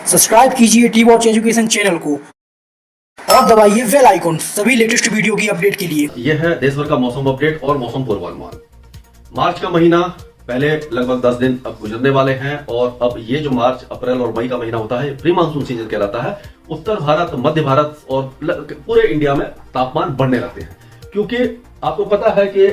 Subscribe कीजिए T watch education channel को और दबाइए बेल आइकन सभी लेटेस्ट वीडियो की अपडेट के लिए। यह है देश भर का मौसम अपडेट और मौसम पूर्वानुमान। मार्च का महीना पहले लगभग 10 दिन अब गुजरने वाले हैं और अब ये जो मार्च, अप्रैल और मई का महीना होता है प्री मानसून सीजन कहलाता है। उत्तर भारत, मध्य भारत और पूरे इंडिया में तापमान बढ़ने लगते हैं क्योंकि आपको पता है कि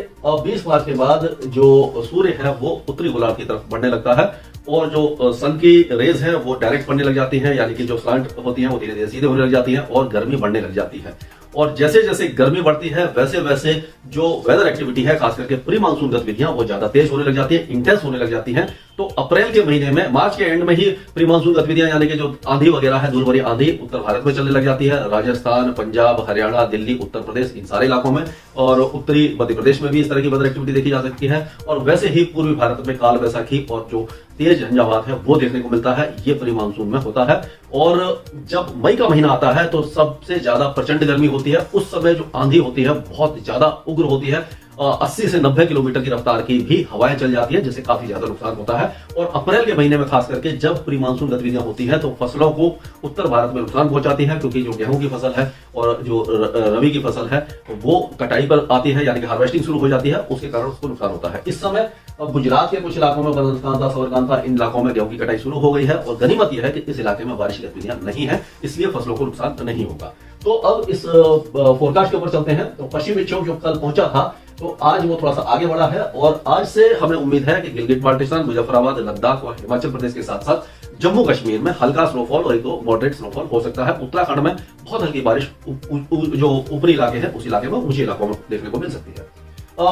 20 मार्च के बाद जो सूर्य है वो उत्तरी गोलार्ध की तरफ बढ़ने लगता है और जो सन की रेज है वो डायरेक्ट पड़ने लग जाती हैं, यानी कि जो स्लांट होती हैं वो धीरे धीरे सीधे होने लग जाती हैं और गर्मी बढ़ने लग जाती है। और जैसे जैसे गर्मी बढ़ती है वैसे वैसे जो वेदर एक्टिविटी है, खास करके प्री मानसून गतिविधियां वो ज्यादा तेज होने लग जाती है, इंटेंस होने लग जाती हैं। तो अप्रैल के महीने में, मार्च के एंड में ही प्री मानसून गतिविधियां यानी कि जो आंधी वगैरह है, धूल भरी आंधी उत्तर भारत में चलने लग जाती है। राजस्थान, पंजाब, हरियाणा, दिल्ली, उत्तर प्रदेश, इन सारे इलाकों में और उत्तरी मध्य प्रदेश में भी इस तरह की वेदर एक्टिविटी देखी जा सकती है। और वैसे ही पूर्वी भारत में काल वैसाखी और जो तेज झंझावात है वो देखने को मिलता है, ये प्री मानसून में होता है। और जब मई का महीना आता है तो सबसे ज्यादा प्रचंड गर्मी होती है। उस समय जो आंधी होती है बहुत ज्यादा उग्र होती है, 80 से 90 किलोमीटर की रफ्तार की भी हवाएं चल जाती है, जिससे काफी ज्यादा नुकसान होता है। और अप्रैल के महीने में खास करके जब प्री मानसून गतिविधियां होती हैं तो फसलों को उत्तर भारत में नुकसान पहुंचाती है, क्योंकि जो गेहूं की फसल है और जो रबी की फसल है वो कटाई पर आती है, यानी कि हार्वेस्टिंग शुरू हो जाती है, उसके कारण उसको नुकसान होता है। इस समय गुजरात के कुछ इलाकों में, बनासकांठा, साबरकांठा, इन इलाकों में गेहूं की कटाई शुरू हो गई है और गनीमत यह है कि इस इलाके में बारिश की गतिविधियां नहीं है, इसलिए फसलों को नुकसान नहीं होगा। तो अब इस फोरकास्ट के ऊपर चलते हैं। तो पश्चिमी विक्षोभ जो कल पहुंचा था तो आज वो थोड़ा सा आगे बढ़ा है और आज से हमें उम्मीद है कि गिलगित बाल्टिस्तान, मुजफ्फराबाद, लद्दाख और हिमाचल प्रदेश के साथ साथ जम्मू कश्मीर में हल्का स्नोफॉल और एक दो मॉडरेट स्नोफॉल हो सकता है। उत्तराखंड में बहुत हल्की बारिश जो ऊपरी इलाके हैं उस इलाके में, ऊंचे इलाकों में देखने को मिल सकती है।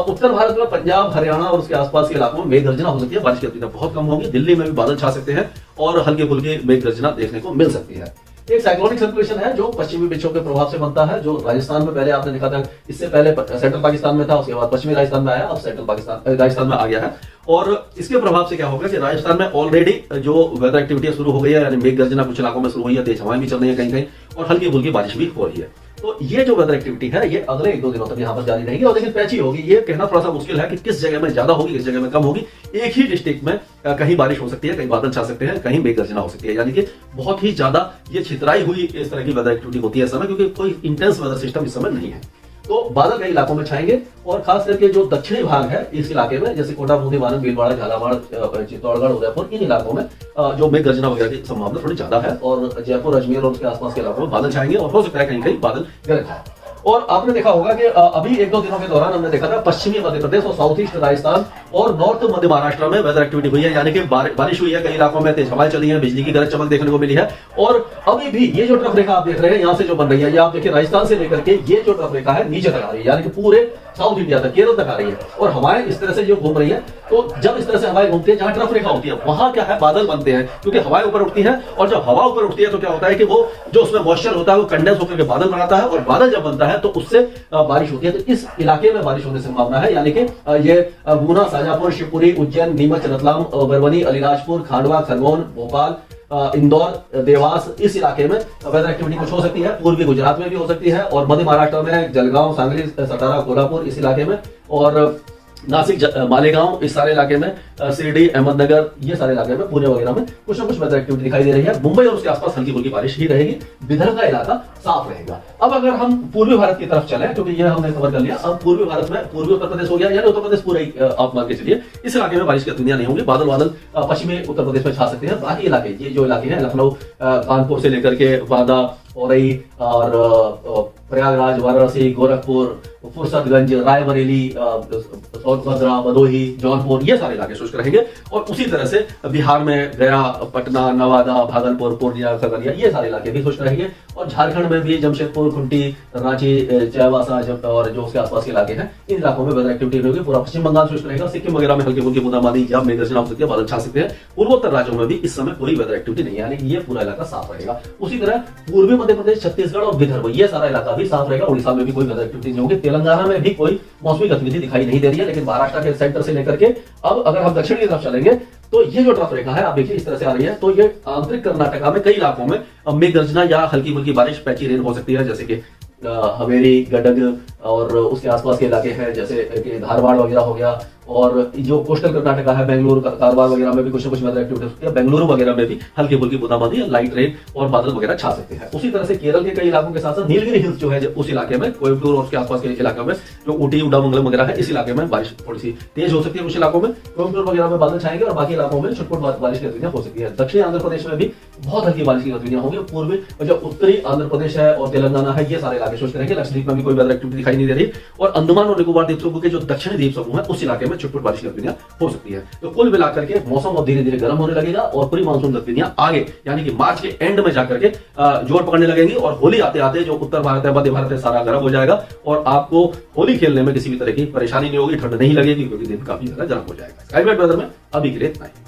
उत्तर भारत में पंजाब, हरियाणा और उसके आसपास के इलाकों में मेघ गर्जना हो सकती है, बारिश की गतिविधियां बहुत कम होगी। दिल्ली में भी बादल छा सकते हैं और हल्के फुल्के मेघ गर्जना देखने को मिल सकती है। एक साइक्लोनिक सर्कुलेशन है जो पश्चिमी विक्षोभ के प्रभाव से बनता है, जो राजस्थान में पहले आपने देखा था, इससे पहले सेंट्रल पाकिस्तान में था, उसके बाद पश्चिमी राजस्थान में आया, अब सेंट्रल पाकिस्तान राजस्थान में आ गया है। और इसके प्रभाव से क्या होगा कि राजस्थान में ऑलरेडी जो वेदर एक्टिविटी शुरू हो गई है, यानी मेघ गर्जना कुछ इलाकों में शुरू हुई है, तेज हवाएं भी चल रही है कहीं कहीं और हल्की फुल्की बारिश भी हो रही है। तो ये जो वेदर एक्टिविटी है ये अगले 1-2 दिनों तक यहाँ पर जारी रहेगी और लेकिन पैची होगी। ये कहना थोड़ा सा मुश्किल है कि किस जगह में ज्यादा होगी, किस जगह में कम होगी। एक ही डिस्ट्रिक्ट में कहीं बारिश हो सकती है, कहीं बादल छा सकते हैं, कहीं मेघ गर्जना हो सकती है, यानी कि बहुत ही ज्यादा ये छितराई हुई इस तरह की वेदर एक्टिविटी होती है इस समय, क्योंकि कोई इंटेंस वेदर सिस्टम इस समय नहीं है। तो बादल कई इलाकों में छाएंगे और खास करके जो दक्षिणी भाग है इस इलाके में, जैसे कोटा, बूंदी, बालन, भीलवाड़ा, झालावाड़, चित्तौड़गढ़, उदयपुर, इन इलाकों में जो मेघ गर्जना वगैरह की संभावना थोड़ी ज्यादा है और जयपुर, अजमेर और उसके आसपास के इलाकों में बादल छाएंगे और हो सकता है कहीं कहीं बादल गरज जाए। और आपने देखा होगा कि अभी 1-2 दिनों के दौरान हमने देखा था पश्चिमी मध्य प्रदेश और साउथ ईस्ट राजस्थान और नॉर्थ मध्य महाराष्ट्र में वेदर एक्टिविटी हुई है, यानी कि बारिश हुई है, कई इलाकों में तेज हवाएं चली हैं, बिजली की गरज चमक देखने को मिली है। और अभी भी ये जो ट्रफ रेखा आप देख रहे हैं यहाँ से जो बन रही है, ये आप देखिए राजस्थान से लेकर के ये जो ट्रफ रेखा है नीचे तक आ रही है, यानी कि पूरे साउथ इंडिया तक, केरल तक आ रही है और हवाएं इस तरह से जो घूम रही है। तो जब इस तरह से हवाएं घूमती है, जहां ट्रफ रेखा होती है वहां क्या है, बादल बनते हैं, क्योंकि हवाएं ऊपर उठती है और जब हवा ऊपर उठती है तो क्या होता है कि वो जो उसमें मॉइस्चर होता है वो कंडेंस होकर के बादल बनाता है और बादल जब बनता है तो उससे बारिश होती है। तो इस इलाके में बारिश होने की संभावना है, यानी कि ये गुना, शाजापुर, शिवपुरी, उज्जैन, नीमच, रतलाम, बरवनी, अलीराजपुर, खांडवा, खरगोन, भोपाल, इंदौर, देवास, इस इलाके में वेदर एक्टिविटी कुछ हो सकती है। पूर्वी गुजरात में भी हो सकती है और मध्य महाराष्ट्र में जलगांव, सांगली, सतारा, कोल्हापुर, इस इलाके में और नासिक, मालेगांव, इस सारे इलाके में, शिरडी, अहमदनगर, ये सारे इलाके में, पुणे वगैरह में कुछ ना कुछ वेदर एक्टिविटी दिखाई दे रही है। मुंबई और उसके आसपास हल्की फुल्की बारिश ही रहेगी, विदर्भ का इलाका साफ रहेगा। अब अगर हम पूर्वी भारत की तरफ चलें, क्योंकि यह हमने कवर कर लिया, अब पूर्वी भारत में पूर्वी उत्तर प्रदेश हो गया, यानी उत्तर प्रदेश पूरा आप मान के चलिए इस इलाके में बारिश की गतिविधियां नहीं होंगी। बादल पश्चिमी उत्तर प्रदेश में छा सकते हैं। बाकी इलाके, ये जो इलाके हैं लखनऊ, कानपुर से लेकर के बांदा, औरई और प्रयागराज, वाराणसी, गोरखपुर, फुर्सतगंज, रायबरेली, सोनभद्रा, भदोही, जौनपुर, ये सारे इलाके शुष्क रहेंगे। और उसी तरह से बिहार में गया, पटना, नवादा, भागलपुर, पूर्णिया, खगड़िया, ये सारे इलाके भी शुष्क रहेंगे। और झारखंड में भी जमशेदपुर, खुंटी, रांची, चाईबासा और जो उसके आसपास के इलाके हैं, इन इलाकों में वेदर एक्टिविटी होगी। पूरा पश्चिम बंगाल शुष्क रहेगा। सिक्किम वगैरह में हल्की फुल्की बूंदाबांदी या मेघ गर्जना हो सकती है, बादल छा सकते हैं। पूर्वोत्तर राज्यों में भी इस समय कोई वेदर एक्टिविटी नहीं है, यानी कि ये पूरा इलाका साफ रहेगा। उसी तरह पूर्वी मध्य प्रदेश, छत्तीसगढ़ और विदर्भ, ये सारा इलाका भी साफ रहेगा। उड़ीसा में भी कोई वेदर एक्टिविटी नहीं होगी। तेलंगाना में भी कोई मौसमी गतिविधि दिखाई नहीं दे रही है, लेकिन महाराष्ट्र के सेंटर से लेकर के अब अगर हम दक्षिण की तरफ चलेंगे तो ये जो ट्रफ रेखा है आप देखिए इस तरह से आ रही है। तो ये आंतरिक कर्नाटका में कई इलाकों में मेघ गर्जना या हल्की फुल्की बारिश, पैची रेन हो सकती है, जैसे कि हवेली, गडग और उसके आसपास के इलाके हैं, जैसे कि धारवाड़ वगैरह हो गया और जो कोस्टल कर्नाटका है, बेंगलुरु, कारवार वगैरह में भी कुछ न कुछ वेदर एक्टिविटी हो सकती है। बेंगलुरु वगैरह में भी हल्की फुल्की बूंदाबांदी या लाइट रेन और बादल वगैरह छा सकते हैं। उसी तरह से केरल के कई इलाकों के साथ साथ नीलगिरी हिल्स जो है उस इलाके में, कोयम्बटूर और उसके आसपास के इलाके में, जो ऊटी उडामंगलम वगैरह है, इस इलाके में बारिश थोड़ी सी तेज हो सकती है। कुछ इलाकों में कोयम्बटूर वगैरह में बादल छाएंगे और बाकी इलाकों में छुटपुट बारिश की गतिविधियां हो सकती है। दक्षिणी आंध्र प्रदेश में भी बहुत हल्की बारिश की गतिविधियां होंगी। पूर्वी और जो उत्तरी आंध्र प्रदेश है और तेलंगाना है, ये सारे इलाके शुष्क रहेंगे। लक्षद्वीप में भी कोई वेदर एक्टिविटी दिखाई नहीं दे रही और अंडमान और निकोबार द्वीप समूह के जो दक्षिणी द्वीप समूह है उस इलाके में छुटपुट बारिश की गतिविधियां हो सकती है। तो कुल मिलाकर के मौसम अब धीरे धीरे गर्म होने लगेगा और पूरी मानसून गतिविधियां आगे यानी कि मार्च के एंड में जाकर के जोर पकड़ने लगेंगी और होली आते आते जो उत्तर भारत है, मध्य भारत है, सारा गर्म हो जाएगा और आपको होली खेलने में किसी भी तरह की परेशानी नहीं होगी, ठंड नहीं लगेगी क्योंकि दिन काफी ज्यादा गर्म हो जाएगा। स्काई वेदर में अभी के लिए इतना ही।